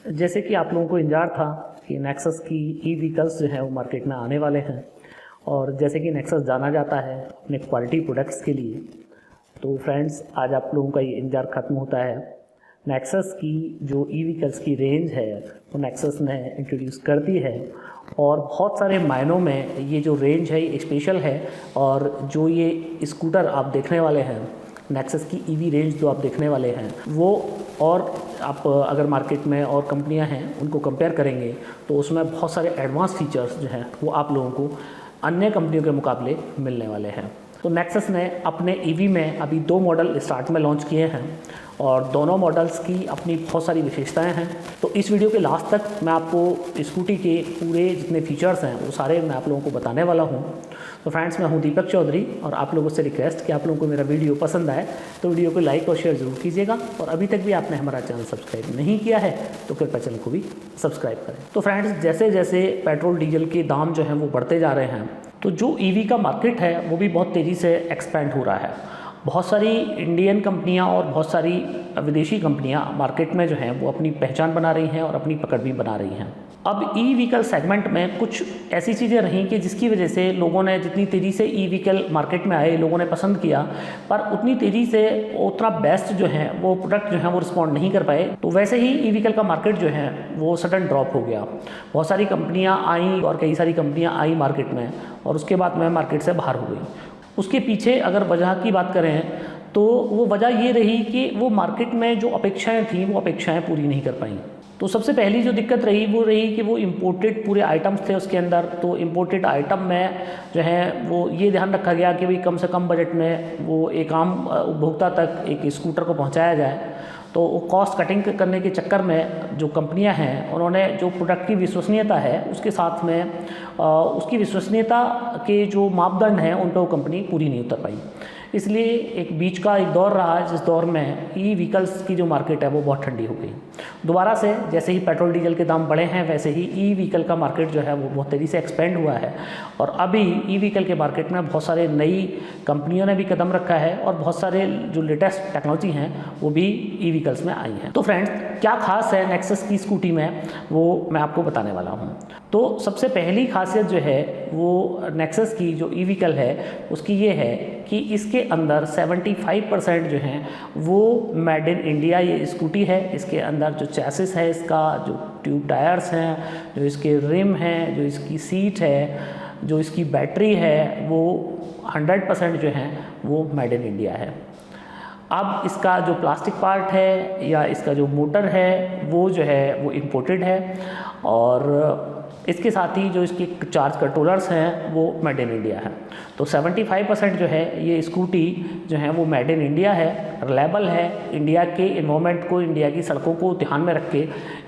जैसे कि आप लोगों को इंतजार था कि नेक्सस की ई व्हीकल्स जो है वो मार्केट में आने वाले हैं, और जैसे कि नेक्सस जाना जाता है अपने क्वालिटी प्रोडक्ट्स के लिए, तो फ्रेंड्स आज आप लोगों का ये इंतजार ख़त्म होता है। नेक्सस की जो ई व्हीकल्स की रेंज है वो नेक्सस ने इंट्रोड्यूस कर दी है, और बहुत सारे मायनों में ये जो रेंज है ये स्पेशल है। और जो ये स्कूटर आप देखने वाले हैं, नेक्सस की ईवी रेंज जो आप देखने वाले हैं वो, और आप अगर मार्केट में और कंपनियां हैं उनको कंपेयर करेंगे तो उसमें बहुत सारे एडवांस फीचर्स जो हैं वो आप लोगों को अन्य कंपनियों के मुकाबले मिलने वाले हैं। तो नेक्सस ने अपने ईवी में अभी 2 मॉडल स्टार्ट में लॉन्च किए हैं, और दोनों मॉडल्स की अपनी बहुत सारी विशेषताएं हैं। तो इस वीडियो के लास्ट तक मैं आपको स्कूटी के पूरे जितने फीचर्स हैं वो सारे मैं आप लोगों को बताने वाला हूं। तो फ्रेंड्स, मैं हूं दीपक चौधरी, और आप लोगों से रिक्वेस्ट कि आप लोगों को मेरा वीडियो पसंद आए तो वीडियो को लाइक और शेयर ज़रूर कीजिएगा, और अभी तक भी आपने हमारा चैनल सब्सक्राइब नहीं किया है तो कृपया चैनल को भी सब्सक्राइब करें। तो फ्रेंड्स, जैसे जैसे पेट्रोल डीजल के दाम जो हैं वो बढ़ते जा रहे हैं, तो जो ईवी का मार्केट है वो भी बहुत तेज़ी से एक्सपेंड हो रहा है। बहुत सारी इंडियन कंपनियां और बहुत सारी विदेशी कंपनियां मार्केट में जो हैं वो अपनी पहचान बना रही हैं और अपनी पकड़ भी बना रही हैं। अब ई व्हीकल सेगमेंट में कुछ ऐसी चीज़ें रहीं कि जिसकी वजह से लोगों ने जितनी तेज़ी से ई व्हीकल मार्केट में आए, लोगों ने पसंद किया, पर उतनी तेज़ी से उतना बेस्ट जो है वो प्रोडक्ट जो है वो रिस्पॉन्ड नहीं कर पाए। तो वैसे ही ई व्हीकल का मार्केट जो है वो सडन ड्रॉप हो गया। बहुत सारी कंपनियाँ आई और कई सारी कंपनियाँ आई मार्केट में, और उसके बाद में मार्केट से बाहर हो गई। उसके पीछे अगर वजह की बात करें तो वो वजह ये रही कि वो मार्केट में जो अपेक्षाएं थीं वो अपेक्षाएं पूरी नहीं कर पाई। तो सबसे पहली जो दिक्कत रही वो रही कि वो इम्पोर्टेड पूरे आइटम्स थे उसके अंदर। तो इम्पोर्टेड आइटम में जो है वो ये ध्यान रखा गया कि भाई कम से कम बजट में वो एक आम उपभोक्ता तक एक स्कूटर को पहुंचाया जाए। तो वो कॉस्ट कटिंग करने के चक्कर में जो कंपनियां हैं उन्होंने जो प्रोडक्ट की विश्वसनीयता है उसके साथ में उसकी विश्वसनीयता के जो मापदंड हैं उन पर वो कंपनी पूरी नहीं उतर पाई। इसलिए एक बीच का एक दौर रहा जिस दौर में ई व्हीकल्स की जो मार्केट है वो बहुत ठंडी हो गई। दोबारा से जैसे ही पेट्रोल डीजल के दाम बढ़े हैं वैसे ही ई व्हीकल का मार्केट जो है वो बहुत तेज़ी से एक्सपेंड हुआ है, और अभी ई व्हीकल के मार्केट में बहुत सारे नई कंपनियों ने भी कदम रखा है, और बहुत सारे जो लेटेस्ट टेक्नोलॉजी हैं वो भी ई व्हीकल्स में आई हैं। तो फ्रेंड्स, क्या खास है नेक्सस की स्कूटी में वो मैं आपको बताने वाला हूँ। तो सबसे पहली खासियत जो है वो नेक्सस की जो ई व्हीकल है उसकी ये है कि इसके अंदर 75% जो हैं वो मेड इन इंडिया ये स्कूटी है। इसके अंदर जो चैसिस है, इसका जो ट्यूब टायर्स हैं, जो इसके रिम हैं, जो इसकी सीट है, जो इसकी बैटरी है, वो 100% जो हैं वो मेड इन इंडिया है। अब इसका जो प्लास्टिक पार्ट है या इसका जो मोटर है वो जो है वो इम्पोर्टेड है, और इसके साथ ही जो इसके चार्ज कंट्रोलर्स हैं वो मेड इन इंडिया है। तो 75% जो है ये स्कूटी जो है वो मेड इन इंडिया है, रिलायबल है, इंडिया के एनवायरनमेंट को, इंडिया की सड़कों को ध्यान में रख के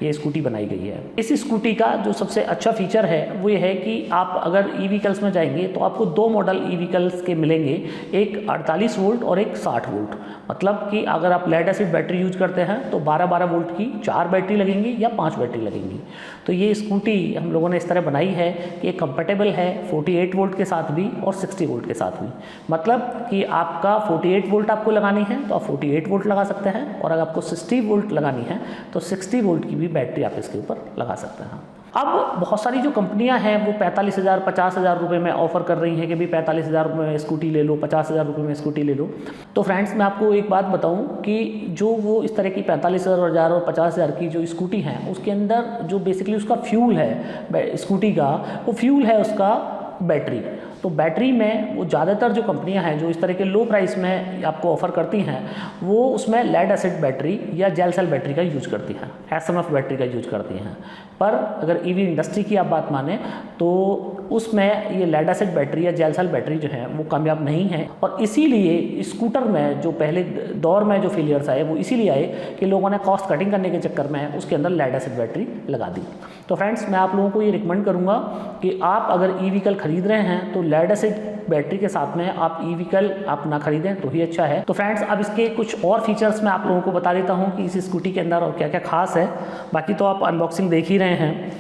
ये स्कूटी बनाई गई है। इस स्कूटी का जो सबसे अच्छा फीचर है वो ये है कि आप अगर ई व्हीकल्स में जाएंगे तो आपको 2 मॉडल ई व्हीकल्स के मिलेंगे, एक 48 वोल्ट और एक 60 वोल्ट। मतलब कि अगर आप लेड एसिड बैटरी यूज करते हैं तो 12-12 वोल्ट की 4 बैटरी लगेंगी या 5 बैटरी लगेंगी। तो ये स्कूटी हम लोगों ने इस तरह बनाई है कि कंपेटेबल है 48 वोल्ट के साथ भी और 60 वोल्ट के साथ भी। मतलब कि आपका 48 वोल्ट आपको लगानी है तो आप 48 वोल्ट लगा सकते हैं, और अगर आपको 60 वोल्ट लगानी है तो 60 वोल्ट की भी बैटरी आप इसके ऊपर लगा सकते हैं। अब बहुत सारी जो कंपनियां हैं वो 45,000 50,000 रुपये में ऑफर कर रही हैं कि भाई 45,000 रुपये में स्कूटी ले लो, 50,000 रुपये में स्कूटी ले लो। तो फ्रेंड्स, मैं आपको एक बात बताऊं कि जो वो इस तरह की 45,000 और 50,000 की जो स्कूटी हैं उसके अंदर जो बेसिकली उसका फ्यूल है स्कूटी का, वो फ्यूल है उसका बैटरी। तो बैटरी में वो ज़्यादातर जो कंपनियां हैं जो इस तरह के लो प्राइस में आपको ऑफ़र करती हैं वो उसमें लेड एसिड बैटरी या जेल सेल बैटरी का यूज करती हैं, एसएमएफ बैटरी का यूज करती हैं। पर अगर ईवी इंडस्ट्री की आप बात माने तो उसमें ये लेड एसिड बैटरी या जेल सेल बैटरी जो है वो कामयाब नहीं है, और इसीलिए स्कूटर में जो पहले दौर में जो फेलियर्स आए वो इसीलिए आए कि लोगों ने कॉस्ट कटिंग करने के चक्कर में उसके अंदर लेड एसिड बैटरी लगा दी। तो फ्रेंड्स, मैं आप लोगों को ये रिकमेंड करूँगा कि आप अगर ई व्हीकल खरीद रहे हैं तो लेड एसिड बैटरी के साथ में आप ई व्हीकल आप ना खरीदें तो ही अच्छा है। तो फ्रेंड्स, अब इसके कुछ और फीचर्स मैं आप लोगों को बता देता हूँ कि इस स्कूटी के अंदर और क्या क्या खास है। बाकी तो आप अनबॉक्सिंग देख ही रहे हैं।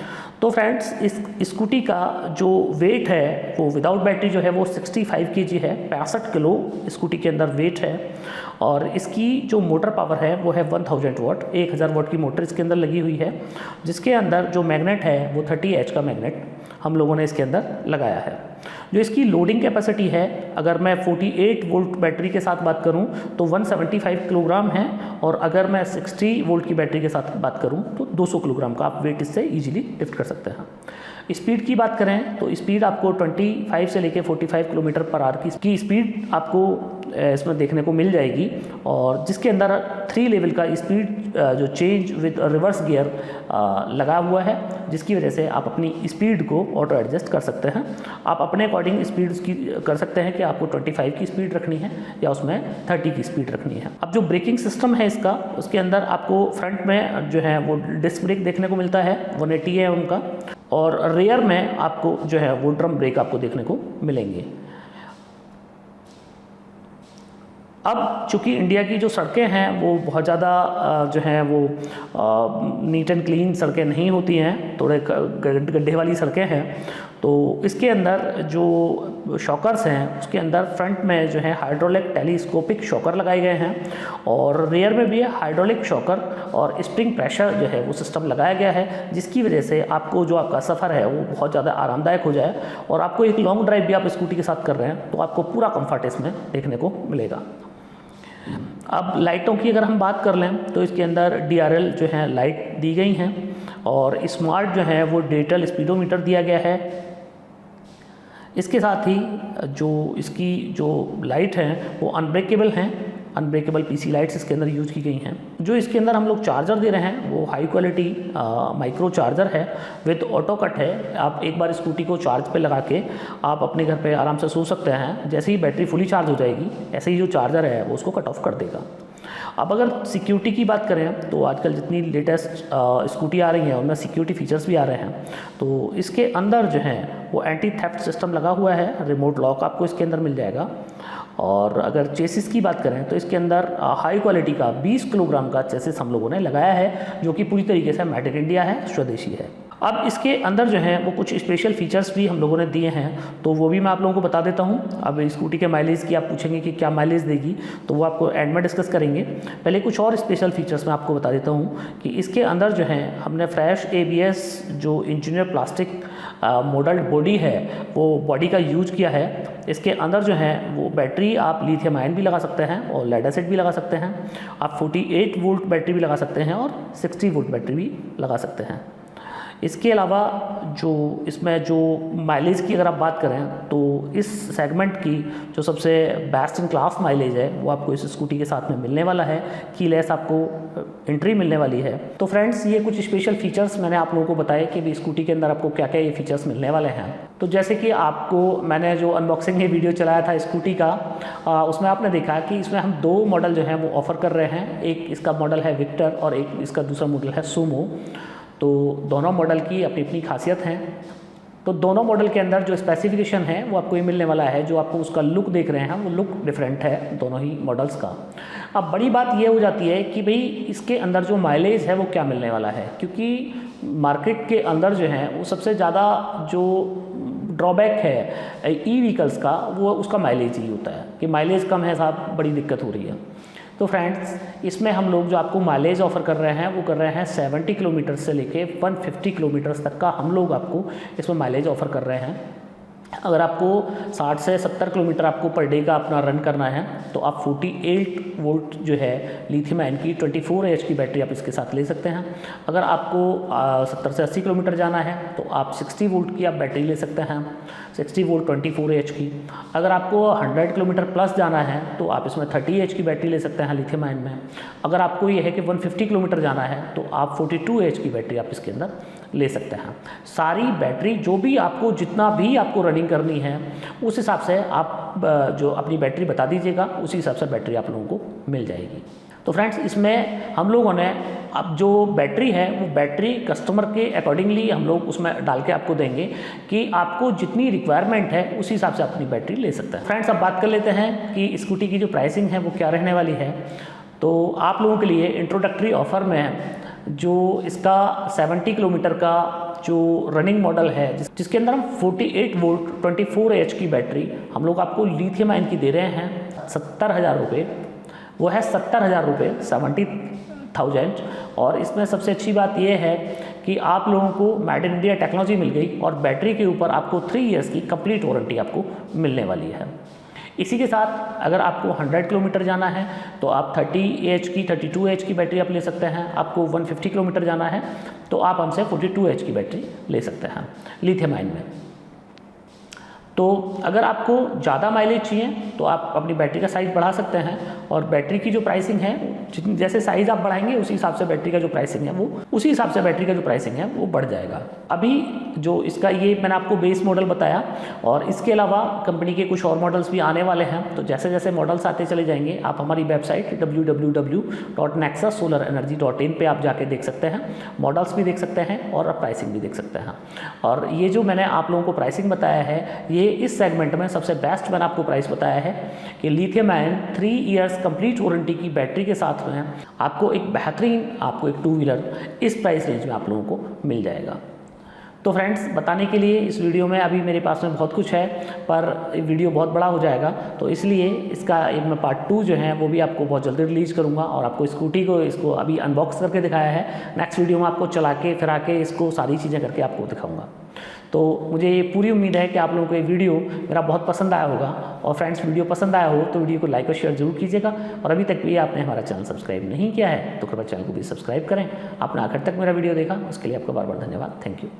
तो फ्रेंड्स इस स्कूटी का जो वेट है वो विदाउट बैटरी जो है वो 65 kg है, 65 किलो स्कूटी के अंदर वेट है। और इसकी जो मोटर पावर है वो है 1000 वाट, 1000 वाट की मोटर इसके अंदर लगी हुई है, जिसके अंदर जो मैग्नेट है वो 30 H का मैग्नेट हम लोगों ने इसके अंदर लगाया है। जो इसकी लोडिंग कैपेसिटी है, अगर मैं 48 वोल्ट बैटरी के साथ बात करूं तो 175 किलोग्राम है, और अगर मैं 60 वोल्ट की बैटरी के साथ बात करूं तो 200 किलोग्राम का आप वेट इससे इजीली लिफ्ट कर सकते हैं। स्पीड की बात करें तो स्पीड आपको 25 से लेके 45 किलोमीटर पर आवर की स्पीड आपको इसमें देखने को मिल जाएगी, और जिसके अंदर 3 लेवल का स्पीड जो चेंज विद रिवर्स गियर लगा हुआ है, जिसकी वजह से आप अपनी स्पीड को ऑटो एडजस्ट कर सकते हैं। आप अपने अकॉर्डिंग स्पीड की कर सकते हैं कि आपको 25 की स्पीड रखनी है या उसमें 30 की स्पीड रखनी है। अब जो ब्रेकिंग सिस्टम है इसका, उसके अंदर आपको फ्रंट में जो है वो डिस्क ब्रेक देखने को मिलता है, 180 है उनका, और रेयर में आपको जो है वो ड्रम ब्रेक आपको देखने को मिलेंगे। अब चूँकि इंडिया की जो सड़कें हैं वो बहुत ज़्यादा जो हैं वो नीट एंड क्लीन सड़कें नहीं होती हैं, थोड़े गड्ढे वाली सड़कें हैं, तो इसके अंदर जो शॉकर्स हैं उसके अंदर फ्रंट में जो है हाइड्रोलिक टेलीस्कोपिक शॉकर लगाए गए हैं, और रेयर में भी हाइड्रोलिक शॉकर और स्प्रिंग प्रेशर जो है वो सिस्टम लगाया गया है, जिसकी वजह से आपको जो आपका सफ़र है वो बहुत ज़्यादा आरामदायक हो जाए, और आपको एक लॉन्ग ड्राइव भी आप स्कूटी के साथ कर रहे हैं तो आपको पूरा कंफर्ट इसमें देखने को मिलेगा। अब लाइटों की अगर हम बात कर लें तो इसके अंदर DRL जो है लाइट दी गई हैं, और स्मार्ट जो है वो डिजिटल स्पीडोमीटर दिया गया है। इसके साथ ही जो इसकी जो लाइट हैं वो अनब्रेकेबल हैं, अनब्रेकेबल PC लाइट्स इसके अंदर यूज़ की गई हैं। जो इसके अंदर हम लोग चार्जर दे रहे हैं वो हाई क्वालिटी माइक्रो चार्जर है विद ऑटो कट है। आप एक बार स्कूटी को चार्ज पे लगा के आप अपने घर पे आराम से सो सकते हैं, जैसे ही बैटरी फुली चार्ज हो जाएगी ऐसे ही जो चार्जर है वो उसको कट ऑफ कर देगा। अब अगर सिक्योरिटी की बात करें तो आजकल जितनी लेटेस्ट स्कूटी आ रही हैं उनमें सिक्योरिटी फीचर्स भी आ रहे हैं, तो इसके अंदर जो है वो एंटी थेफ्ट सिस्टम लगा हुआ है, रिमोट लॉक आपको इसके अंदर मिल जाएगा। और अगर चेसिस की बात करें तो इसके अंदर हाई क्वालिटी का 20 किलोग्राम का चेसिस हम लोगों ने लगाया है, जो कि पूरी तरीके से मेड इन इंडिया है, स्वदेशी है। अब इसके अंदर जो है वो कुछ स्पेशल फीचर्स भी हम लोगों ने दिए हैं, तो वो भी मैं आप लोगों को बता देता हूँ। अब स्कूटी के माइलेज की आप पूछेंगे कि क्या माइलेज देगी, तो वो आपको एंड में डिस्कस करेंगे। पहले कुछ और स्पेशल फीचर्स मैं आपको बता देता हूँ कि इसके अंदर जो है हमने फ्रेश ABS जो इंजीनियर प्लास्टिक मॉडल बॉडी है वो बॉडी का यूज किया है। इसके अंदर जो है वो बैटरी आप लिथियम आयन भी लगा सकते हैं और लेड एसिड भी लगा सकते हैं। आप 48 वोल्ट बैटरी भी लगा सकते हैं और 60 वोल्ट बैटरी भी लगा सकते हैं। इसके अलावा जो इसमें जो माइलेज की अगर आप बात करें तो इस सेगमेंट की जो सबसे बेस्ट इन क्लास माइलेज है वो आपको इस स्कूटी के साथ में मिलने वाला है, कीलेस आपको एंट्री मिलने वाली है। तो फ्रेंड्स ये कुछ स्पेशल फीचर्स मैंने आप लोगों को बताए कि भी स्कूटी के अंदर आपको क्या क्या ये फीचर्स मिलने वाले हैं। तो जैसे कि आपको मैंने जो अनबॉक्सिंग ये वीडियो चलाया था स्कूटी का, उसमें आपने देखा कि इसमें हम 2 मॉडल जो हैं वो ऑफ़र कर रहे हैं। एक इसका मॉडल है विक्टर और एक इसका दूसरा मॉडल है सुमो। तो दोनों मॉडल की अपनी अपनी खासियत हैं। तो दोनों मॉडल के अंदर जो स्पेसिफिकेशन है वो आपको ये मिलने वाला है। जो आपको उसका लुक देख रहे हैं वो लुक डिफरेंट है दोनों ही मॉडल्स का। अब बड़ी बात ये हो जाती है कि भाई इसके अंदर जो माइलेज है वो क्या मिलने वाला है, क्योंकि मार्केट के अंदर जो है वो सबसे ज़्यादा जो ड्रॉबैक है ई-व्हीकल्स का वो उसका माइलेज ही होता है कि माइलेज कम है साहब, बड़ी दिक्कत हो रही है। तो फ्रेंड्स इसमें हम लोग जो आपको माइलेज ऑफ़र कर रहे हैं वो कर रहे हैं 70 किलोमीटर से लेके 150 किलोमीटर्स तक का हम लोग आपको इसमें माइलेज ऑफ़र कर रहे हैं। अगर आपको 60 से 70 किलोमीटर आपको पर डे का अपना रन करना है तो आप 48 वोल्ट जो है लिथियम आयन की 24 एच की बैटरी आप इसके साथ ले सकते हैं। अगर आपको 70 से 80 किलोमीटर जाना है तो आप 60 वोल्ट की आप बैटरी ले सकते हैं, 60 वोल्ट 24 एच की। अगर आपको 100 किलोमीटर प्लस जाना है तो आप इसमें 30 एच की बैटरी ले सकते हैं लिथियम आयन में। अगर आपको ये है कि 150 किलोमीटर जाना है तो आप 42 एच की बैटरी आप इसके अंदर ले सकते हैं। सारी बैटरी जो भी आपको जितना भी आपको रनिंग करनी है उस हिसाब से आप जो अपनी बैटरी बता दीजिएगा, उसी हिसाब से बैटरी आप लोगों को मिल जाएगी। तो फ्रेंड्स इसमें हम लोगों ने अब जो बैटरी है वो बैटरी कस्टमर के अकॉर्डिंगली हम लोग उसमें डाल के आपको देंगे कि आपको जितनी रिक्वायरमेंट है उसी हिसाब से अपनी बैटरी ले सकते हैं। फ्रेंड्स अब बात कर लेते हैं कि स्कूटी की जो प्राइसिंग है वो क्या रहने वाली है। तो आप लोगों के लिए इंट्रोडक्टरी ऑफ़र में जो इसका 70 किलोमीटर का जो रनिंग मॉडल है जिसके अंदर हम 48 वोल्ट 24 एच की बैटरी हम लोग आपको लिथियम आयन की दे रहे हैं 70,000 रुपये, वो है 70,000 रुपये, 70,000। और इसमें सबसे अच्छी बात यह है कि आप लोगों को मेड इन इंडिया टेक्नोलॉजी मिल गई और बैटरी के ऊपर आपको 3 इयर्स की कंप्लीट वारंटी आपको मिलने वाली है। इसी के साथ अगर आपको 100 किलोमीटर जाना है तो आप 30 एच की 32 एच की बैटरी आप ले सकते हैं। आपको 150 किलोमीटर जाना है तो आप हमसे 42 एच की बैटरी ले सकते हैं लिथियम आयन में। तो अगर आपको ज़्यादा माइलेज चाहिए तो आप अपनी बैटरी का साइज़ बढ़ा सकते हैं और बैटरी की जो प्राइसिंग है जैसे साइज़ आप बढ़ाएंगे उसी हिसाब से बैटरी का जो प्राइसिंग है वो उसी हिसाब से बैटरी का जो प्राइसिंग है वो बढ़ जाएगा। अभी जो इसका ये मैंने आपको बेस मॉडल बताया और इसके अलावा कंपनी के कुछ और मॉडल्स भी आने वाले हैं। तो जैसे जैसे मॉडल्स आते चले जाएंगे आप हमारी वेबसाइट www.nexussolarenergy.in पे आप जाके देख सकते हैं, मॉडल्स भी देख सकते हैं और प्राइसिंग भी देख सकते हैं। और ये जो मैंने आप लोगों को प्राइसिंग बताया है ये इस सेगमेंट में सबसे बेस्ट मैंने आपको प्राइस बताया है कि lithium ion 3 years complete warranty की बैटरी के साथ में आपको एक बेहतरीन आपको एक 2 व्हीलर इस प्राइस रेंज में आप लोगों को मिल जाएगा। तो फ्रेंड्स बताने के लिए इस वीडियो में अभी मेरे पास में बहुत कुछ है पर वीडियो बहुत बड़ा हो जाएगा, तो इसलिए इसका एक मैं पार्ट 2 जो है वो भी आपको बहुत जल्दी रिलीज़ करूँगा और आपको स्कूटी को इसको अभी अनबॉक्स करके दिखाया है। नेक्स्ट वीडियो में आपको चला के फिरा के इसको सारी चीज़ें करके आपको दिखाऊँगा। तो मुझे ये पूरी उम्मीद है कि आप लोगों को ये वीडियो मेरा बहुत पसंद आया होगा। और फ्रेंड्स वीडियो पसंद आया हो तो वीडियो को लाइक और शेयर जरूर कीजिएगा और अभी तक भी आपने हमारा चैनल सब्सक्राइब नहीं किया है तो कृपया चैनल को भी सब्सक्राइब करें। आपने आखिर तक मेरा वीडियो देखा उसके लिए आपका बार बार धन्यवाद। Thank you.